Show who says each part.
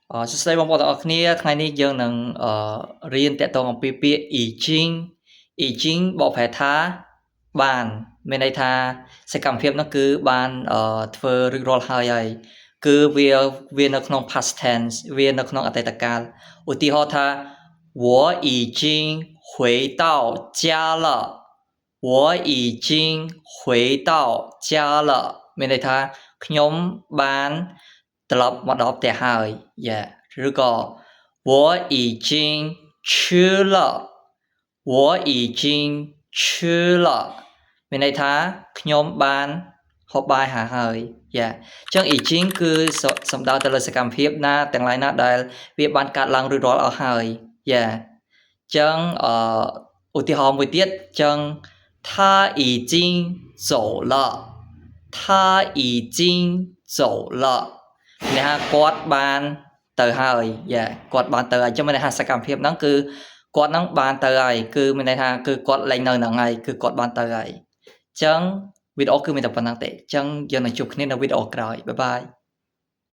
Speaker 1: សួស្តីបងប្អូនទាំងអស់គ្នាថ្ងៃនេះយើងនឹងរៀនតាក់ទងអំពីពាក្យ 已经បកប្រែថាបានមានន័យថាសកម្មភាពនោះគឺបានធ្វើរួចរាល់ហើយគឺវានៅក្នុង past tense វានៅក្នុងអតីតកាលឧទាហរណ៍ថា我已经回到家了我已经回到家了មានន័យថាខ្ញុំបានត្រឡប់មកដល់ផ្ទះហើយឬក៏我已经吃了我已经吃了មានន័យថាខ្ញុំបានហូបបាយហើយអញ្ចឹង 已经 គឺសំដៅទៅលើសកម្មភាពណាទាំងឡាយណាដែលវាបានកើតឡើងរួចរាល់អស់ហើយអញ្ចឹងឧទាហរណ៍មួយទៀតអញ្ចឹង他已经走了他已经走了មានន័យថាគាត់បានទៅហើយគាត់បានទៅហើយអញ្ចឹងមានន័យថាសកម្មភាពហ្នឹងគឺគាត់ហ្នឹងបានទៅហើយគឺមានន័យថាគឺគាត់លែងនៅហ្នឹងហើយគឺគាត់បានទៅហើយអញ្ចឹងវីដេអូគឺមានតែប៉ុណ្្នឹងទេអញ្ចឹងយើងនឹងជួបគ្នានៅវីដេអូក្រោយបាយបាយ